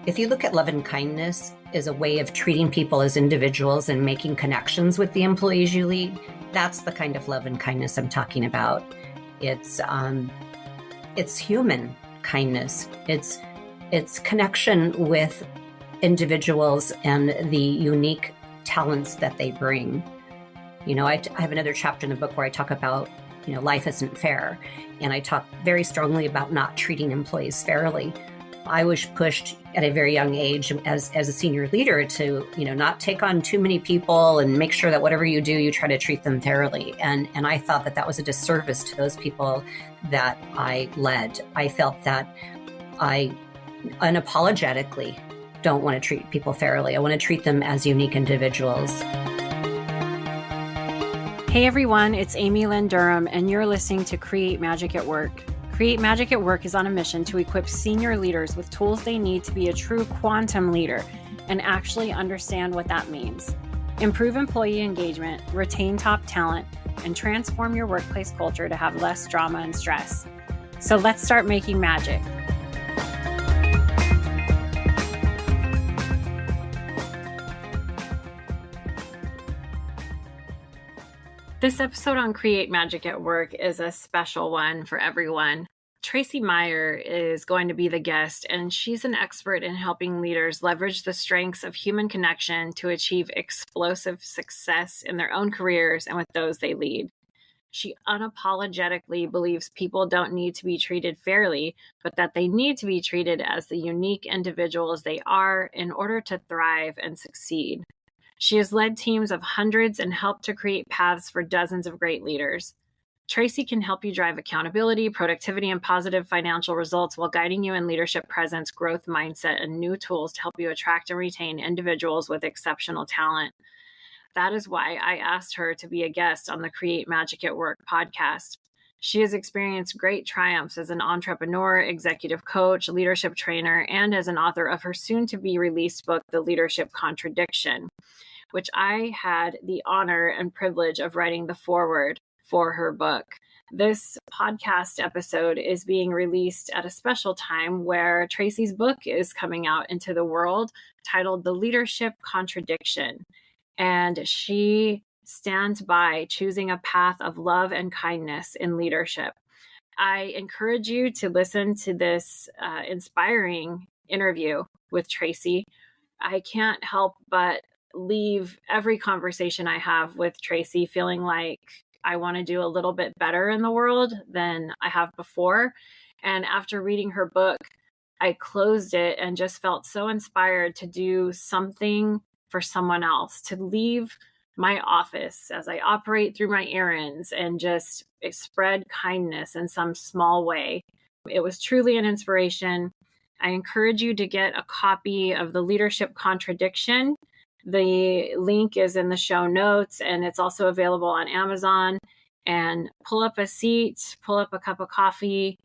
If you look at love and kindness as a way of treating people as individuals and making connections with the employees you lead, that's the kind of love and kindness I'm talking about. It's human kindness. It's connection with individuals and the unique talents that they bring. I have another chapter in the book where I talk about, life isn't fair. And I talk very strongly about not treating employees fairly. I was pushed at a very young age as a senior leader to, not take on too many people and make sure that whatever you do, you try to treat them fairly. And I thought that was a disservice to those people that I led. I felt that I unapologetically don't want to treat people fairly. I want to treat them as unique individuals. Hey everyone, it's Lynn Durham, and you're listening to Create Magic at Work. Create Magic at Work is on a mission to equip senior leaders with tools they need to be a true quantum leader and actually understand what that means. Improve employee engagement, retain top talent, and transform your workplace culture to have less drama and stress. So let's start making magic. This episode on Create Magic at Work is a special one for everyone. Traycee Meyer is going to be the guest, and she's an expert in helping leaders leverage the strengths of human connection to achieve explosive success in their own careers and with those they lead. She unapologetically believes people don't need to be treated fairly, but that they need to be treated as the unique individuals they are in order to thrive and succeed. She has led teams of hundreds and helped to create paths for dozens of great leaders. Traycee can help you drive accountability, productivity, and positive financial results while guiding you in leadership presence, growth mindset, and new tools to help you attract and retain individuals with exceptional talent. That is why I asked her to be a guest on the Create Magic at Work podcast. She has experienced great triumphs as an entrepreneur, executive coach, leadership trainer, and as an author of her soon-to-be released book, The Leadership Contradiction, which I had the honor and privilege of writing the foreword for her book. This podcast episode is being released at a special time where Tracy's book is coming out into the world, titled The Leadership Contradiction. And she stands by choosing a path of love and kindness in leadership. I encourage you to listen to this inspiring interview with Traycee. I can't help but leave every conversation I have with Traycee feeling like I want to do a little bit better in the world than I have before. And after reading her book, I closed it and just felt so inspired to do something for someone else, to leave my office as I operate through my errands and just spread kindness in some small way. It was truly an inspiration. I encourage you to get a copy of The Leadership Contradiction. The link is in the show notes, and it's also available on Amazon. And pull up a seat, pull up a cup of coffee,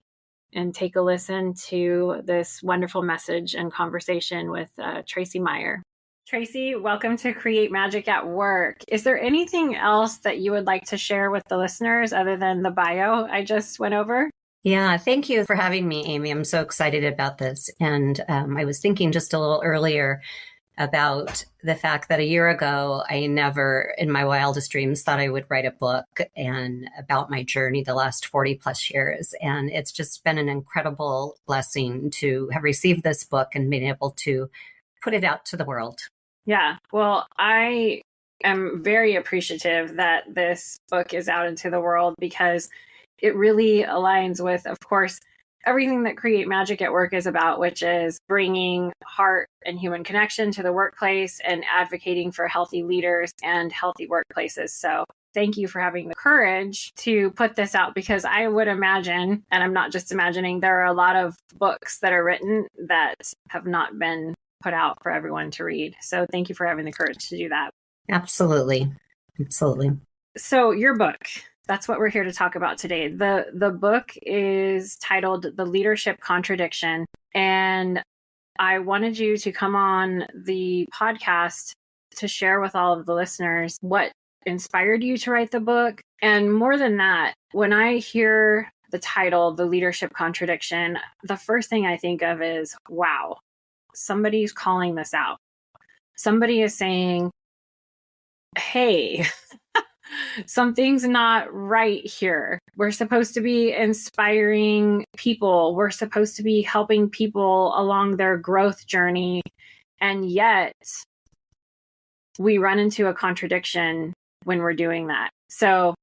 and take a listen to this wonderful message and conversation with Traycee Meyer. Traycee, welcome to Create Magic at Work. Is there anything else that you would like to share with the listeners other than the bio I just went over? Yeah, thank you for having me, Amy. I'm so excited about this. And I was thinking just a little earlier about the fact that a year ago, I never in my wildest dreams thought I would write a book and about my journey the last 40 plus years. And it's just been an incredible blessing to have received this book and been able to put it out to the world. Yeah, well, I am very appreciative that this book is out into the world because it really aligns with, of course, everything that Create Magic at Work is about, which is bringing heart and human connection to the workplace and advocating for healthy leaders and healthy workplaces. So thank you for having the courage to put this out, because I would imagine, and I'm not just imagining, there are a lot of books that are written that have not been put out for everyone to read. So thank you for having the courage to do that. Absolutely. Absolutely. So your book, that's what we're here to talk about today. The book is titled The Leadership Contradiction. And I wanted you to come on the podcast to share with all of the listeners what inspired you to write the book. And more than that, when I hear the title, The Leadership Contradiction, the first thing I think of is, wow, somebody's calling this out. Somebody is saying, hey, something's not right here. We're supposed to be inspiring people. We're supposed to be helping people along their growth journey. And yet we run into a contradiction when we're doing that. So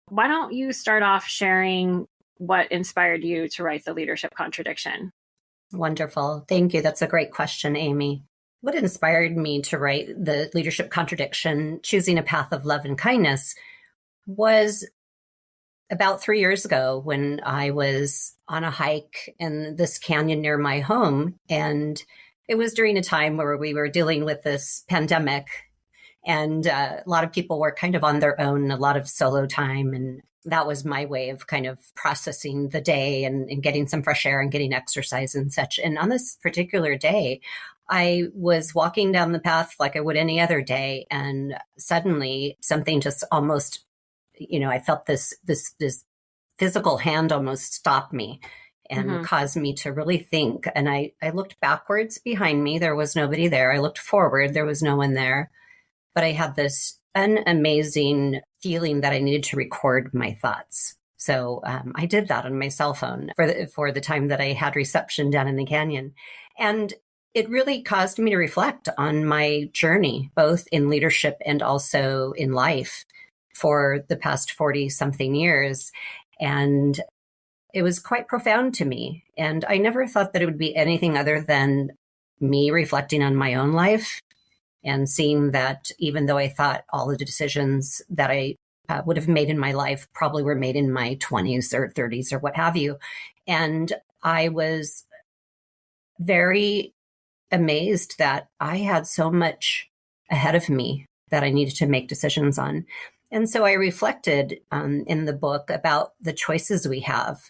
why don't you start off sharing what inspired you to write the leadership contradiction? Wonderful. Thank you. That's a great question, Amy. What inspired me to write the leadership contradiction, choosing a path of love and kindness, was about 3 years ago when I was on a hike in this canyon near my home. And it was during a time where we were dealing with this pandemic. And a lot of people were kind of on their own, a lot of solo time. And that was my way of kind of processing the day and getting some fresh air and getting exercise and such. And on this particular day, I was walking down the path like I would any other day. And suddenly something just almost, I felt this physical hand almost stop me and caused me to really think. And I looked backwards behind me. There was nobody there. I looked forward. There was no one there. But I had this amazing feeling that I needed to record my thoughts. So I did that on my cell phone for the time that I had reception down in the canyon. And it really caused me to reflect on my journey, both in leadership and also in life for the past 40 something years. And it was quite profound to me. And I never thought that it would be anything other than me reflecting on my own life and seeing that even though I thought all of the decisions that I would have made in my life probably were made in my 20s or 30s or what have you. And I was very amazed that I had so much ahead of me that I needed to make decisions on. And so I reflected in the book about the choices we have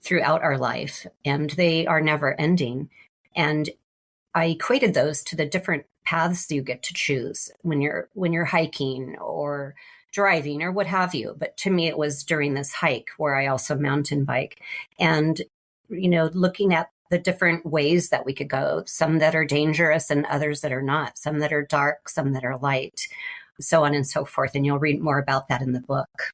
throughout our life, and they are never ending. And I equated those to the different paths you get to choose when you're hiking or driving or what have you. But to me, it was during this hike where I also mountain bike and, looking at the different ways that we could go, some that are dangerous and others that are not, some that are dark, some that are light, so on and so forth. And you'll read more about that in the book.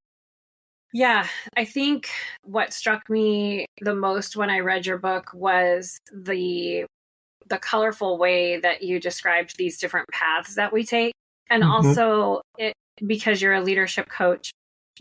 Yeah, I think what struck me the most when I read your book was the colorful way that you described these different paths that we take. And also, because you're a leadership coach,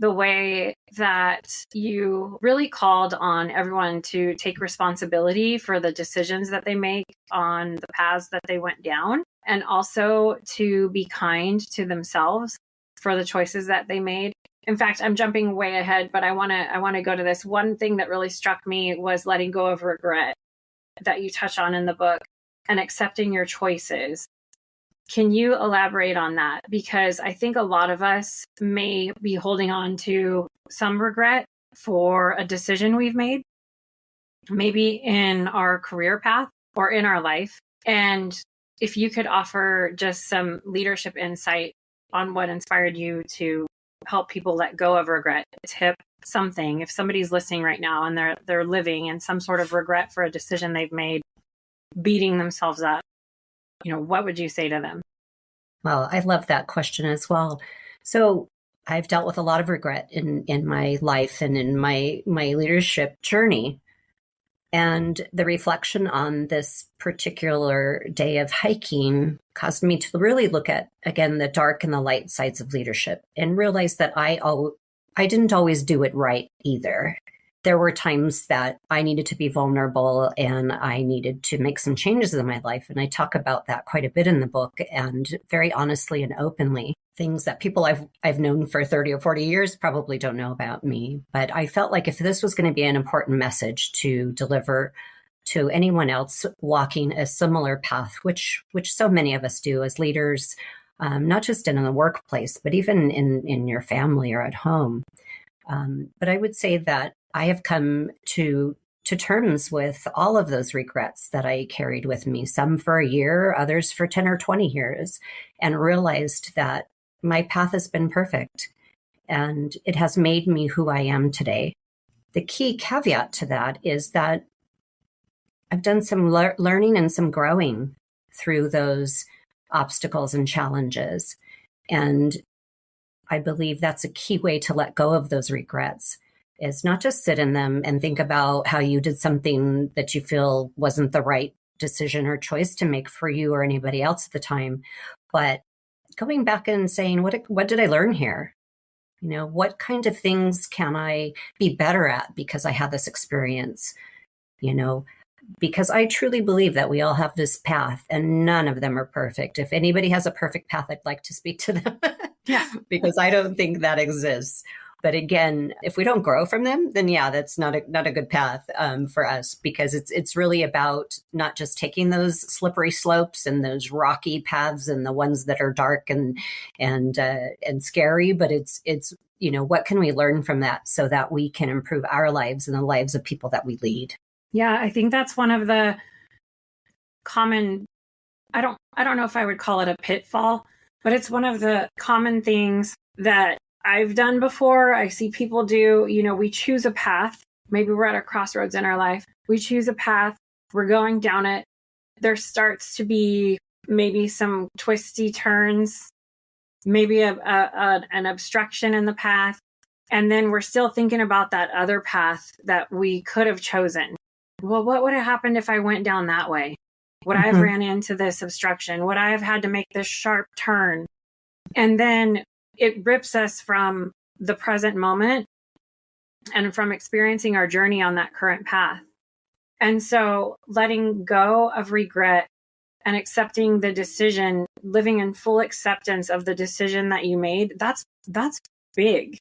the way that you really called on everyone to take responsibility for the decisions that they make on the paths that they went down, and also to be kind to themselves for the choices that they made. In fact, I'm jumping way ahead, but I want to go to this. One thing that really struck me was letting go of regret that you touch on in the book and accepting your choices. Can you elaborate on that? Because I think a lot of us may be holding on to some regret for a decision we've made, maybe in our career path or in our life. And if you could offer just some leadership insight on what inspired you to help people let go of regret, tip, something. If somebody's listening right now and they're living in some sort of regret for a decision they've made, beating themselves up, what would you say to them? Well, I love that question as well. So I've dealt with a lot of regret in my life and in my leadership journey. And the reflection on this particular day of hiking caused me to really look at, again, the dark and the light sides of leadership and realize that I didn't always do it right either. There were times that I needed to be vulnerable and I needed to make some changes in my life. And I talk about that quite a bit in the book, and very honestly and openly. Things that people I've known for 30 or 40 years probably don't know about me. But I felt like if this was going to be an important message to deliver to anyone else walking a similar path, which so many of us do as leaders, not just in the workplace, but even in your family or at home. But I would say that I have come to terms with all of those regrets that I carried with me, some for a year, others for 10 or 20 years, and realized that my path has been perfect and it has made me who I am today. The key caveat to that is that I've done some learning and some growing through those obstacles and challenges. And I believe that's a key way to let go of those regrets, is not just sit in them and think about how you did something that you feel wasn't the right decision or choice to make for you or anybody else at the time, but going back and saying, what did I learn here? You know, what kind of things can I be better at because I had this experience? You know, because I truly believe that we all have this path and none of them are perfect. If anybody has a perfect path, I'd like to speak to them. Yeah. Because I don't think that exists. But again, if we don't grow from them, then yeah, that's not a good path for us, because it's really about not just taking those slippery slopes and those rocky paths and the ones that are dark and scary, but it's you know, what can we learn from that so that we can improve our lives and the lives of people that we lead. Yeah, I think that's one of the common, I don't know if I would call it a pitfall, but it's one of the common things that I've done before. I see people do. You know, we choose a path. Maybe we're at a crossroads in our life. We choose a path. We're going down it. There starts to be maybe some twisty turns, maybe an obstruction in the path. And then we're still thinking about that other path that we could have chosen. Well, what would have happened if I went down that way? Would I have ran into this obstruction? Would I have had to make this sharp turn? And then it rips us from the present moment and from experiencing our journey on that current path. And so letting go of regret and accepting the decision, living in full acceptance of the decision that you made, that's big.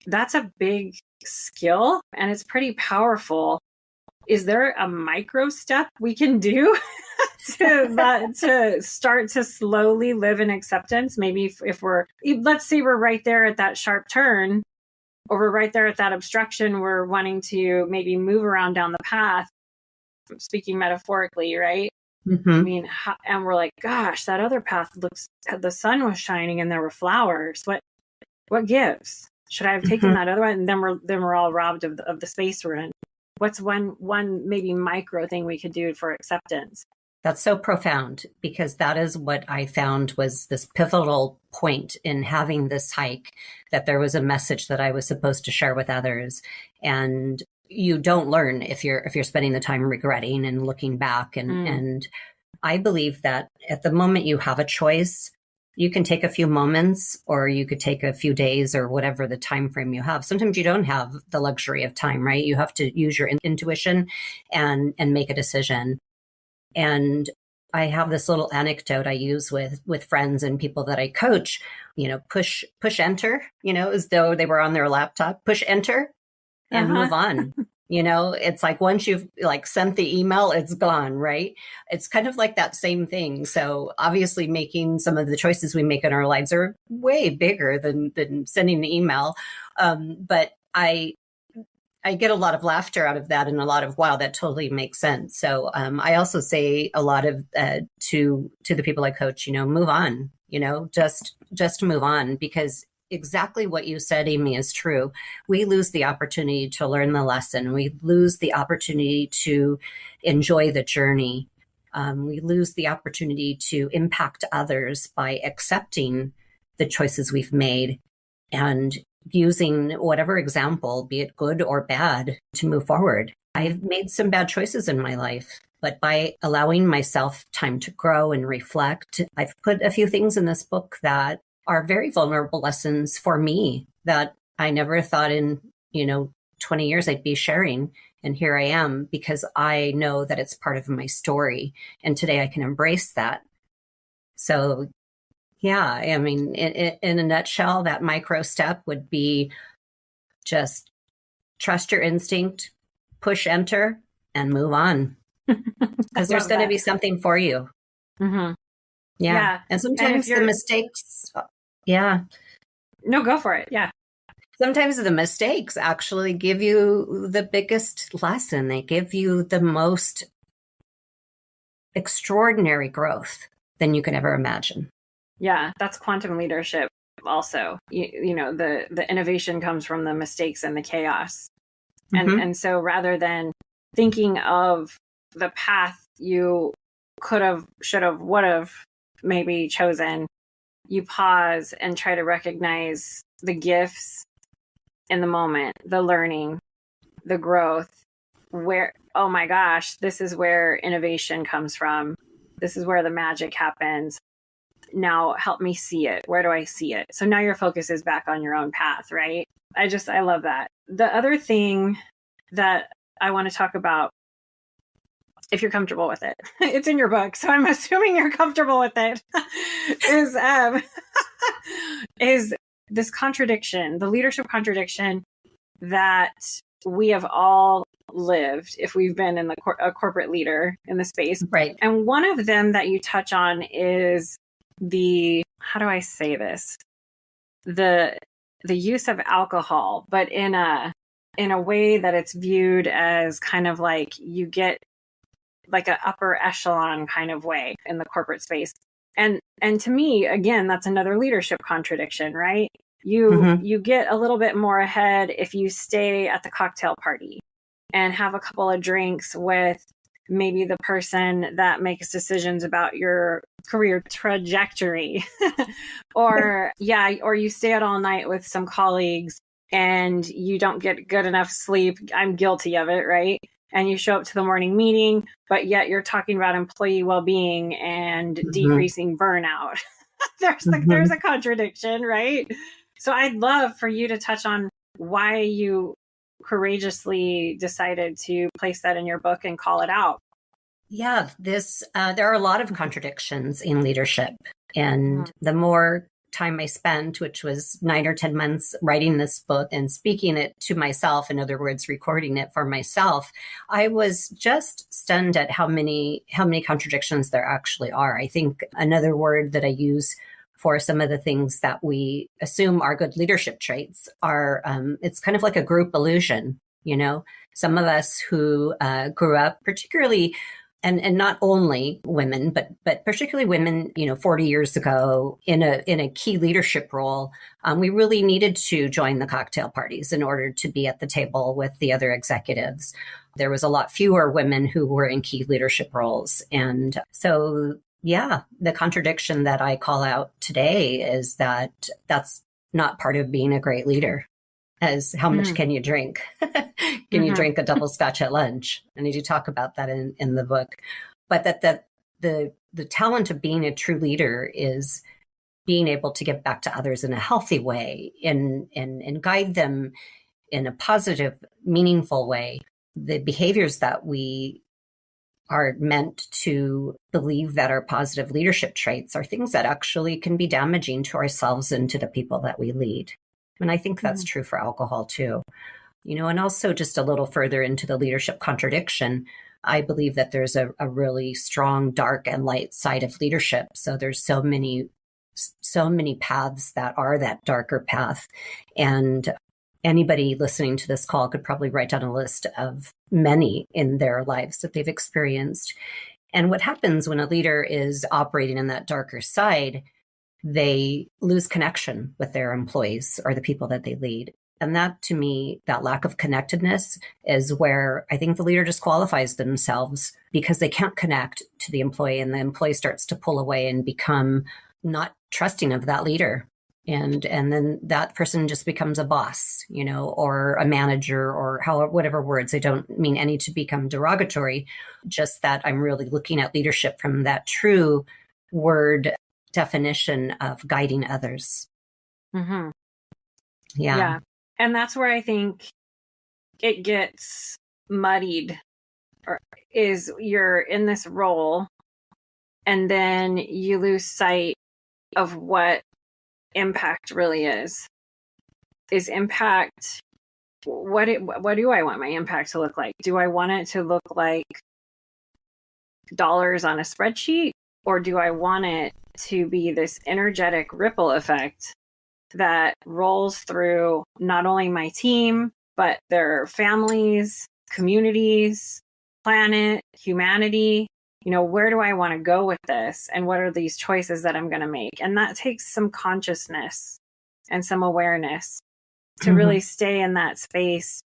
That's a big skill, and it's pretty powerful. Is there a micro step we can do to start to slowly live in acceptance? Maybe if let's say we're right there at that sharp turn, or we're right there at that obstruction, we're wanting to maybe move around down the path, speaking metaphorically, right? Mm-hmm. I mean, and we're like, gosh, that other path the sun was shining and there were flowers. What gives? Should I have taken that other one? And then we're all robbed of the space we're in. What's one maybe micro thing we could do for acceptance? That's so profound, because that is what I found was this pivotal point in having this hike, that there was a message that I was supposed to share with others. And you don't learn if you're spending the time regretting and looking back. And I believe that at the moment you have a choice, you can take a few moments, or you could take a few days, or whatever the time frame you have. Sometimes you don't have the luxury of time, right? You have to use your intuition and make a decision. And I have this little anecdote I use with friends and people that I coach, you know, push enter, you know, as though they were on their laptop, push enter and move on. You know, it's like once you've like sent the email, it's gone, right? It's kind of like that same thing. So obviously making some of the choices we make in our lives are way bigger than sending an email. But I get a lot of laughter out of that, and a lot of, wow, that totally makes sense. So I also say a lot of to the people I coach, you know, move on, you know, just move on, because exactly what you said, Amy, is true. We lose the opportunity to learn the lesson. We lose the opportunity to enjoy the journey. We lose the opportunity to impact others by accepting the choices we've made and using whatever example, be it good or bad, to move forward. I've made some bad choices in my life, but by allowing myself time to grow and reflect, I've put a few things in this book that are very vulnerable lessons for me that I never thought in, 20 years I'd be sharing. And here I am, because I know that it's part of my story. And today I can embrace that. So yeah, I mean, in a nutshell, that micro step would be just trust your instinct, push enter, and move on. Because there's going to be something for you. Mm-hmm. Yeah. And sometimes the mistakes, No, go for it. Yeah. Sometimes the mistakes actually give you the biggest lesson. They give you the most extraordinary growth than you could ever imagine. Yeah, that's quantum leadership also. The innovation comes from the mistakes and the chaos. Mm-hmm. And so rather than thinking of the path you could have, should have, would have maybe chosen, you pause and try to recognize the gifts in the moment, the learning, the growth, where, oh my gosh, this is where innovation comes from. This is where the magic happens. Now help me see it. Where do I see it? So now your focus is back on your own path, right? I love that. The other thing that I want to talk about, if you're comfortable with it, it's in your book, so I'm assuming you're comfortable with it, is this contradiction, the leadership contradiction that we have all lived if we've been in a corporate leader in the space. Right. And one of them that you touch on is how do I say this? The use of alcohol, but in a way that it's viewed as kind of like you get like an upper echelon kind of way in the corporate space. And to me, again, that's another leadership contradiction, right? You get a little bit more ahead if you stay at the cocktail party and have a couple of drinks with maybe the person that makes decisions about your career trajectory. or you stay out all night with some colleagues and you don't get good enough sleep. I'm guilty of it, right? And you show up to the morning meeting, but yet you're talking about employee well-being and decreasing burnout. There's a contradiction, right? So I'd love for you to touch on why you courageously decided to place that in your book and call it out. Yeah, there are a lot of contradictions in leadership. And the more time I spent, which was 9 or 10 months writing this book and speaking it to myself, in other words, recording it for myself, I was just stunned at how many contradictions there actually are. I think another word that I use for some of the things that we assume are good leadership traits are, it's kind of like a group illusion. You know, some of us who grew up particularly, and not only women, but particularly women, 40 years ago in a key leadership role, we really needed to join the cocktail parties in order to be at the table with the other executives. There was a lot fewer women who were in key leadership roles. And so, yeah, the contradiction that I call out today is that that's not part of being a great leader. As how much can you drink? Can you drink a double scotch at lunch? And I do talk about that in the book. But that the talent of being a true leader is being able to give back to others in a healthy way and guide them in a positive, meaningful way. The behaviors that we are meant to believe that are positive leadership traits are things that actually can be damaging to ourselves and to the people that we lead. And I think that's true for alcohol too. And also just a little further into the leadership contradiction, I believe that there's a really strong dark and light side of leadership. So there's so many paths that are that darker path. And anybody listening to this call could probably write down a list of many in their lives that they've experienced. And what happens when a leader is operating in that darker side, they lose connection with their employees or the people that they lead. And that, to me, that lack of connectedness is where I think the leader disqualifies themselves because they can't connect to the employee, and the employee starts to pull away and become not trusting of that leader. And then that person just becomes a boss, or a manager, or whatever words. I don't mean any to become derogatory, just that I'm really looking at leadership from that true word definition of guiding others. Yeah. And that's where I think it gets muddied, or is you're in this role and then you lose sight of what impact really is. Is impact, what do I want my impact to look like? Do I want it to look like dollars on a spreadsheet? Or do I want it to be this energetic ripple effect that rolls through not only my team, but their families, communities, planet, humanity? Where do I want to go with this? And what are these choices that I'm going to make? And that takes some consciousness and some awareness to really stay in that space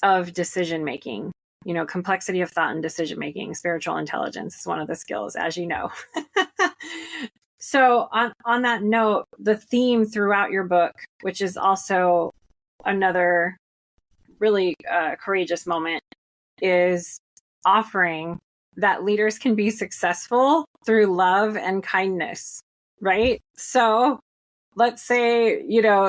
of decision making. complexity of thought and decision making. Spiritual intelligence is one of the skills, as you know. So on that note, the theme throughout your book, which is also another really courageous moment, is offering that leaders can be successful through love and kindness, right? So let's say,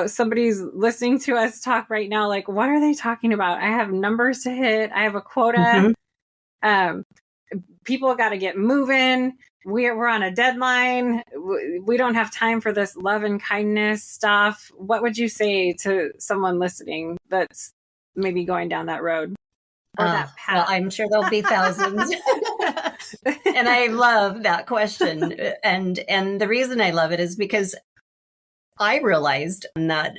somebody's listening to us talk right now, like, what are they talking about? I have numbers to hit. I have a quota. People got to get moving. We're on a deadline. We don't have time for this love and kindness stuff. What would you say to someone listening that's maybe going down that road or that path? Well, I'm sure there'll be thousands. And I love that question. And the reason I love it is because I realized on that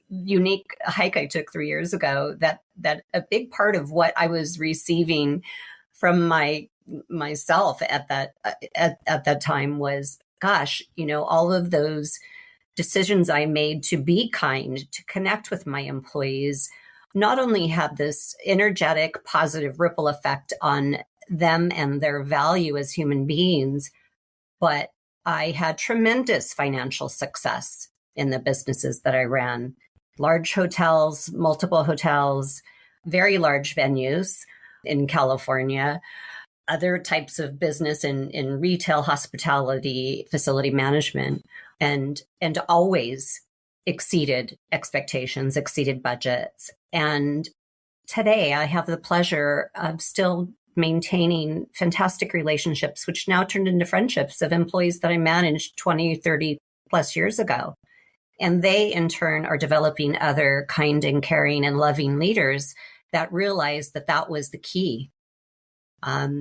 unique hike I took 3 years ago that a big part of what I was receiving from myself at that time was, gosh, all of those decisions I made to be kind, to connect with my employees, not only had this energetic, positive ripple effect on them and their value as human beings, but I had tremendous financial success in the businesses that I ran. Large hotels, multiple hotels, very large venues in California, other types of business in retail, hospitality, facility management, and always exceeded expectations, exceeded budgets. And today I have the pleasure of still maintaining fantastic relationships, which now turned into friendships of employees that I managed 20, 30 plus years ago. And they, in turn, are developing other kind and caring and loving leaders that realize that was the key.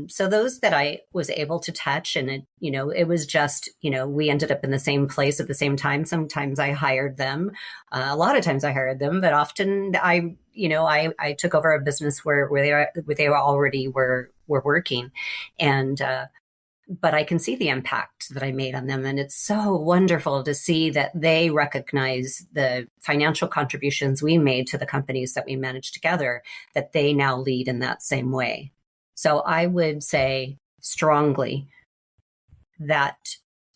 So those that I was able to touch, and it was just, we ended up in the same place at the same time. Sometimes I hired them. A lot of times I hired them, but often I took over a business where they already were working. And, but I can see the impact that I made on them. And it's so wonderful to see that they recognize the financial contributions we made to the companies that we managed together, that they now lead in that same way. So I would say strongly that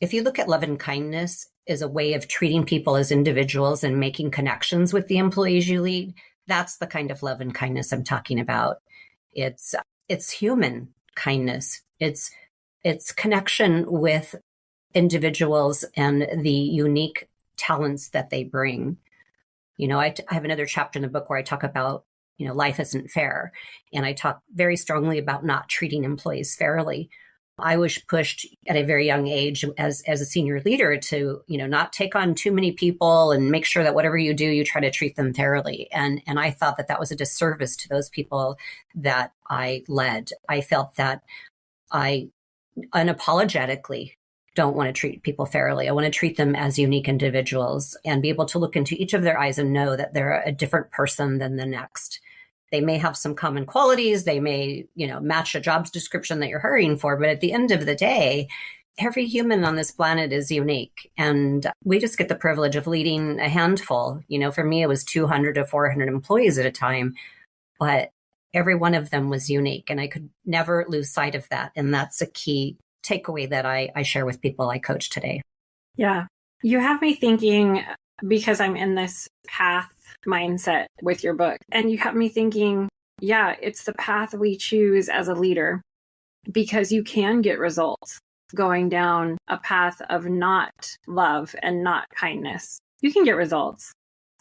if you look at love and kindness as a way of treating people as individuals and making connections with the employees you lead, that's the kind of love and kindness I'm talking about. It's human kindness. It's connection with individuals and the unique talents that they bring. I have another chapter in the book where I talk about, life isn't fair. And I talk very strongly about not treating employees fairly. I was pushed at a very young age as a senior leader to, not take on too many people and make sure that whatever you do, you try to treat them fairly. And I thought that was a disservice to those people that I led. I felt that I unapologetically don't want to treat people fairly. I want to treat them as unique individuals and be able to look into each of their eyes and know that they're a different person than the next. They may have some common qualities. They may, match a job description that you're hiring for. But at the end of the day, every human on this planet is unique. And we just get the privilege of leading a handful. For me, it was 200 to 400 employees at a time. But every one of them was unique. And I could never lose sight of that. And that's a key takeaway that I share with people I coach today. Yeah. You have me thinking, because I'm in this path mindset with your book, and you have me thinking, yeah, it's the path we choose as a leader, because you can get results going down a path of not love and not kindness. You can get results.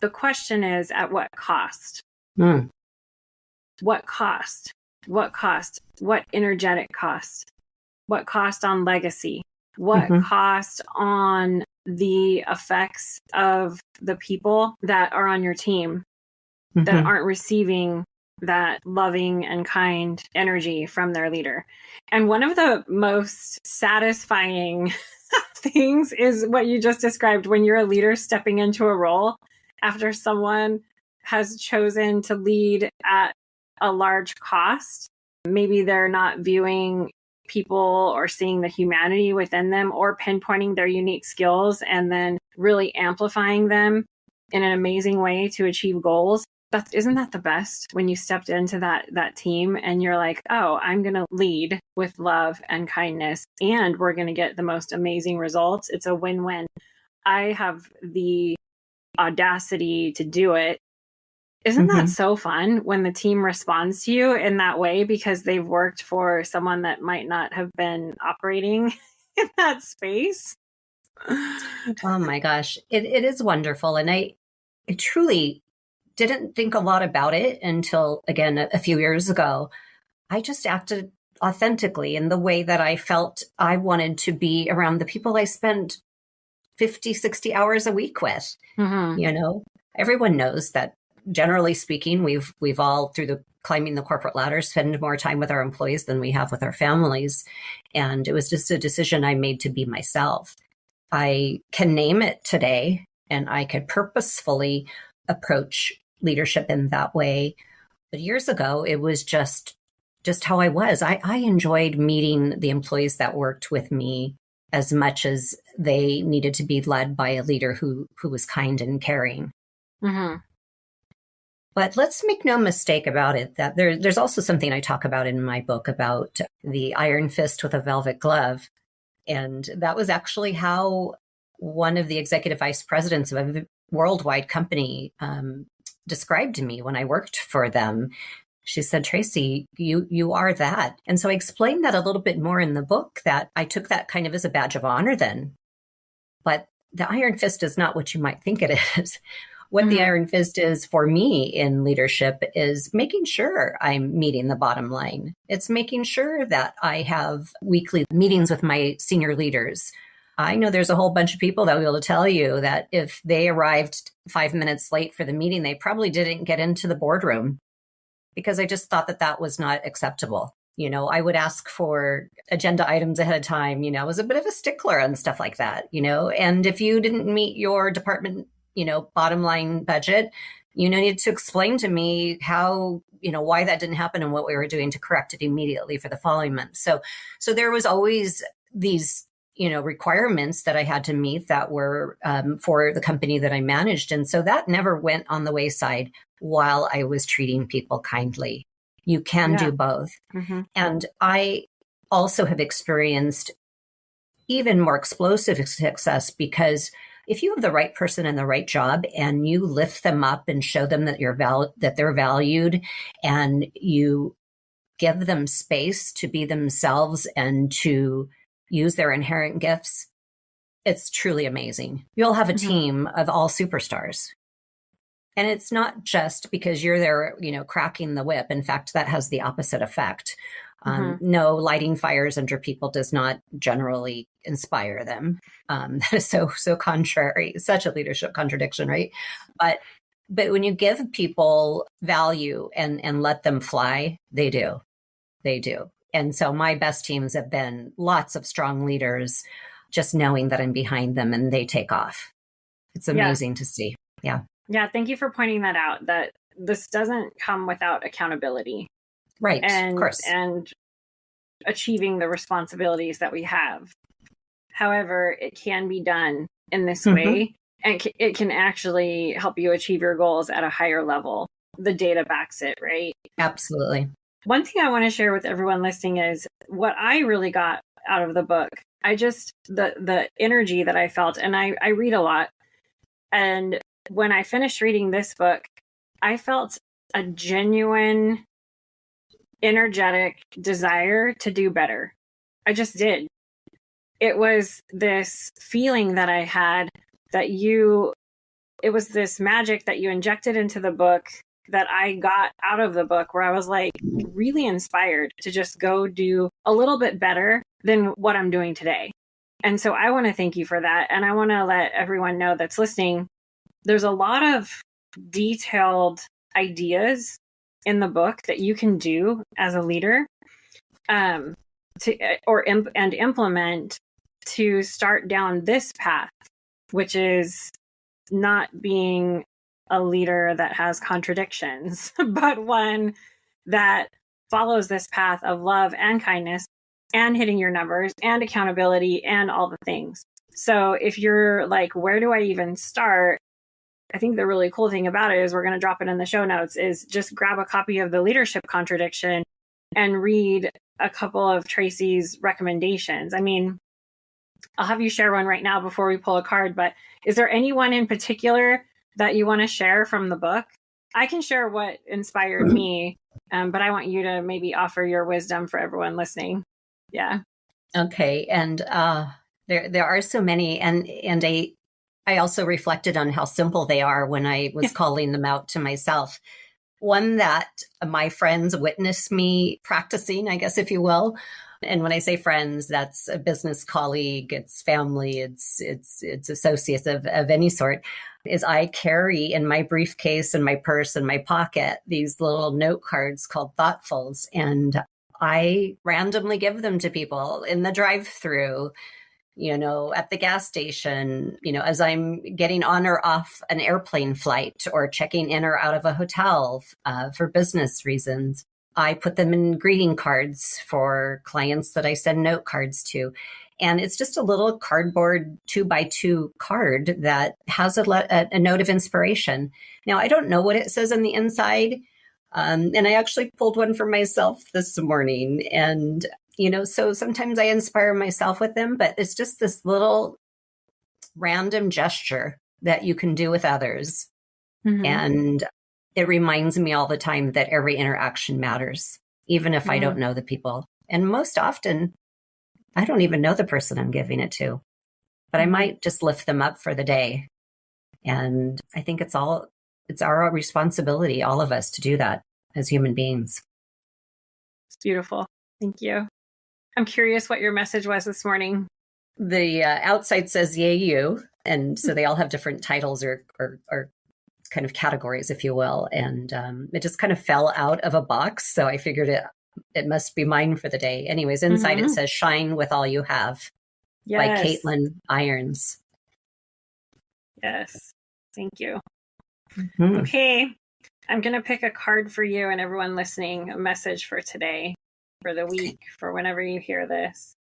The question is, at what cost? What cost? What cost? What energetic cost? What cost on legacy? What cost on the effects of the people that are on your team that aren't receiving that loving and kind energy from their leader? And one of the most satisfying things is what you just described, when you're a leader stepping into a role after someone has chosen to lead at a large cost. Maybe they're not viewing people or seeing the humanity within them, or pinpointing their unique skills and then really amplifying them in an amazing way to achieve goals. isn't that the best when you stepped into that team and you're like, oh, I'm going to lead with love and kindness and we're going to get the most amazing results. It's a win-win. I have the audacity to do it. Isn't that so fun when the team responds to you in that way because they've worked for someone that might not have been operating in that space? Oh my gosh, it is wonderful. And I truly didn't think a lot about it until, again, a few years ago. I just acted authentically in the way that I felt I wanted to be around the people I spent 50, 60 hours a week with. You know, everyone knows that, generally speaking, we've all, through the climbing the corporate ladder, spend more time with our employees than we have with our families. And it was just a decision I made to be myself. I can name it today, and I could purposefully approach leadership in that way. But years ago, it was just how I was. I enjoyed meeting the employees that worked with me as much as they needed to be led by a leader who was kind and caring. But let's make no mistake about it, that there's also something I talk about in my book about the iron fist with a velvet glove. And that was actually how one of the executive vice presidents of a worldwide company described to me when I worked for them. She said, Traycee, you are that. And so I explained that a little bit more in the book, that I took that kind of as a badge of honor then. But the iron fist is not what you might think it is. What the iron fist is for me in leadership is making sure I'm meeting the bottom line. It's making sure that I have weekly meetings with my senior leaders. I know there's a whole bunch of people that will be able to tell you that if they arrived 5 minutes late for the meeting, they probably didn't get into the boardroom, because I just thought that was not acceptable. You know, I would ask for agenda items ahead of time. You know, I was a bit of a stickler on stuff like that, you know, and if you didn't meet your department, you know, bottom line budget, you needed to explain to me how, you know, why that didn't happen and what we were doing to correct it immediately for the following month. So there was always these, you know, requirements that I had to meet that were for the company that I managed. And so that never went on the wayside while I was treating people kindly. You can do both. And I also have experienced even more explosive success, because if you have the right person in the right job and you lift them up and show them that that they're valued, and you give them space to be themselves and to use their inherent gifts, it's truly amazing. You'll have a team of all superstars. And it's not just because you're there, you know, cracking the whip. In fact, that has the opposite effect. No, lighting fires under people does not generally inspire them. That is so contrary, such a leadership contradiction, right? But when you give people value and let them fly, they do. And so my best teams have been lots of strong leaders, just knowing that I'm behind them and they take off. It's amazing to see. Yeah. Yeah. Thank you for pointing that out, that this doesn't come without accountability. Right. And, of course. And achieving the responsibilities that we have. However, it can be done in this way, and it can actually help you achieve your goals at a higher level. The data backs it, right? Absolutely. One thing I want to share with everyone listening is what I really got out of the book. The energy that I felt, and I read a lot. And when I finished reading this book, I felt a genuine, energetic desire to do better. I just did. It was this feeling that I had that it was this magic that you injected into the book that I got out of the book, where I was like really inspired to just go do a little bit better than what I'm doing today. And so I want to thank you for that. And I want to let everyone know that's listening, there's a lot of detailed ideas in the book that you can do as a leader and implement to start down this path, which is not being a leader that has contradictions, but one that follows this path of love and kindness and hitting your numbers and accountability and all the things. So if you're like, where do I even start? I think the really cool thing about it is we're going to drop it in the show notes is just grab a copy of the Leadership Contradiction and read a couple of Traycee's recommendations. I mean, I'll have you share one right now before we pull a card, but is there anyone in particular that you want to share from the book? I can share what inspired me, but I want you to maybe offer your wisdom for everyone listening. Yeah. Okay. And there are so many, and I also reflected on how simple they are when I was calling them out to myself. One that my friends witnessed me practicing, I guess, if you will. And when I say friends, that's a business colleague, it's family, it's associates of any sort, is I carry in my briefcase and my purse and my pocket these little note cards called Thoughtfuls. And I randomly give them to people in the drive-through, at the gas station, as I'm getting on or off an airplane flight or checking in or out of a hotel for business reasons. I put them in greeting cards for clients that I send note cards to. And it's just a little cardboard 2x2 card that has a note of inspiration. Now, I don't know what it says on the inside. And I actually pulled one for myself this morning. And so sometimes I inspire myself with them, but it's just this little random gesture that you can do with others. Mm-hmm. And it reminds me all the time that every interaction matters, even if I don't know the people. And most often, I don't even know the person I'm giving it to, but I might just lift them up for the day. And I think it's our responsibility, all of us, to do that as human beings. It's beautiful. Thank you. I'm curious what your message was this morning. The outside says, yay, you. And so they all have different titles or kind of categories, if you will. And it just kind of fell out of a box. So I figured it must be mine for the day. Anyways, inside it says, shine with all you have, by Caitlin Irons. Yes. Thank you. Okay. I'm going to pick a card for you and everyone listening, a message for today, for the week, for whenever you hear this.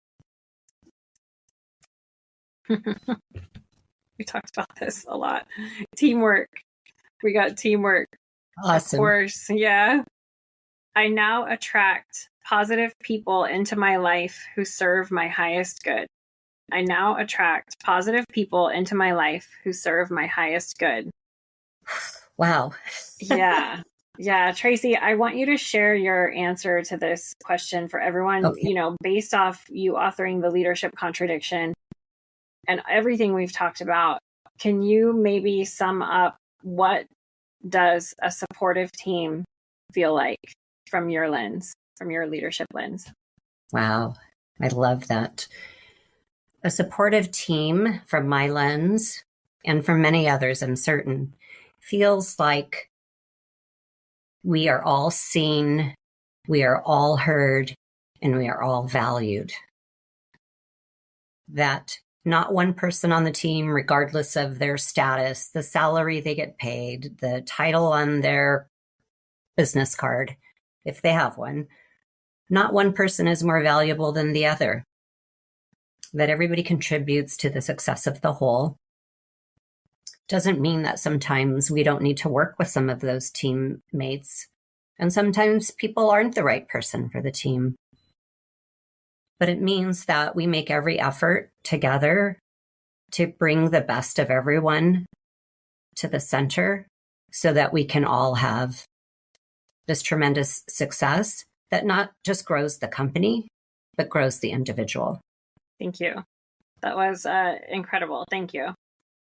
We talked about this a lot. Teamwork. We got teamwork. Awesome. Of course. Yeah. I now attract positive people into my life who serve my highest good. I now attract positive people into my life who serve my highest good. Wow. Yeah. Yeah. Traycee, I want you to share your answer to this question for everyone, Okay. Based off you authoring the Leadership Contradiction and everything we've talked about. Can you maybe sum up what does a supportive team feel like from your lens, from your leadership lens? Wow. I love that. A supportive team, from my lens, and from many others, I'm certain, feels like we are all seen, we are all heard, and we are all valued. That not one person on the team, regardless of their status, the salary they get paid, the title on their business card, if they have one, not one person is more valuable than the other. That everybody contributes to the success of the whole. Doesn't mean that sometimes we don't need to work with some of those teammates. And sometimes people aren't the right person for the team. But it means that we make every effort together to bring the best of everyone to the center so that we can all have this tremendous success that not just grows the company, but grows the individual. Thank you. That was incredible. Thank you.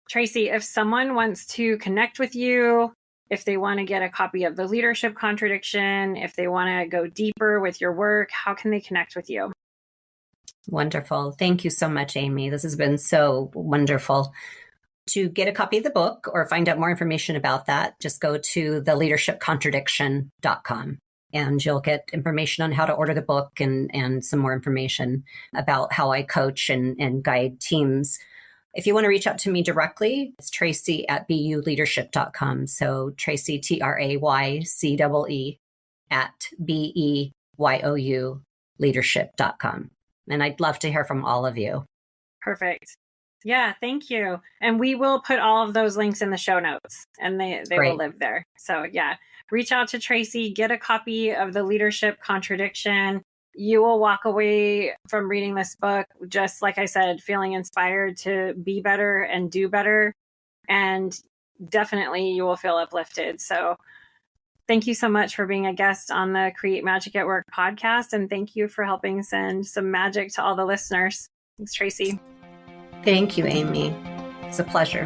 Traycee, if someone wants to connect with you, if they want to get a copy of the Leadership Contradiction, if they want to go deeper with your work, how can they connect with you? Wonderful. Thank you so much, Amy. This has been so wonderful. To get a copy of the book or find out more information about that, just go to theleadershipcontradiction.com. And you'll get information on how to order the book and some more information about how I coach and guide teams. If you want to reach out to me directly, it's Traycee at buleadership.com. So Traycee, TRAYCEE at BEYOU leadership.com. And I'd love to hear from all of you. Perfect. Yeah, thank you. And we will put all of those links in the show notes, and they will live there. So yeah, reach out to Traycee, get a copy of the Leadership Contradiction. You will walk away from reading this book, just like I said, feeling inspired to be better and do better. And definitely you will feel uplifted. So thank you so much for being a guest on the Create Magic at Work podcast. And thank you for helping send some magic to all the listeners. Thanks, Traycee. Thank you, Amy. It's a pleasure.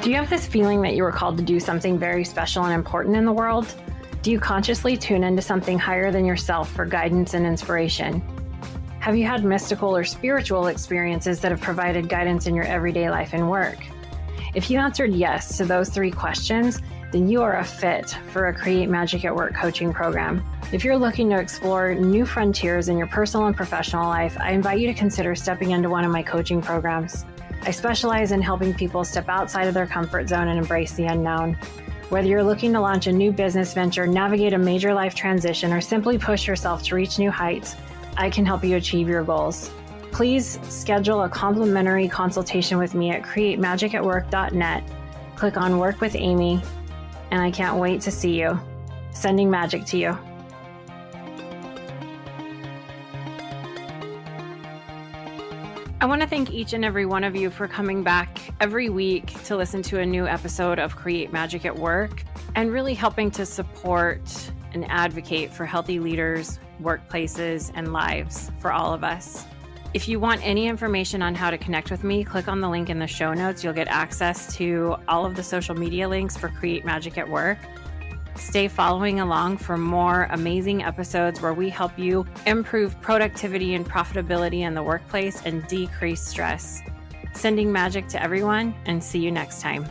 Do you have this feeling that you were called to do something very special and important in the world? Do you consciously tune into something higher than yourself for guidance and inspiration? Have you had mystical or spiritual experiences that have provided guidance in your everyday life and work? If you answered yes to those 3 questions, then you are a fit for a Create Magic at Work coaching program. If you're looking to explore new frontiers in your personal and professional life, I invite you to consider stepping into one of my coaching programs. I specialize in helping people step outside of their comfort zone and embrace the unknown. Whether you're looking to launch a new business venture, navigate a major life transition, or simply push yourself to reach new heights, I can help you achieve your goals. Please schedule a complimentary consultation with me at createmagicatwork.net. Click on Work with Amy, and I can't wait to see you. Sending magic to you. I want to thank each and every one of you for coming back every week to listen to a new episode of Create Magic at Work and really helping to support and advocate for healthy leaders, workplaces, and lives for all of us. If you want any information on how to connect with me, click on the link in the show notes. You'll get access to all of the social media links for Create Magic at Work. Stay following along for more amazing episodes where we help you improve productivity and profitability in the workplace and decrease stress. Sending magic to everyone, and see you next time.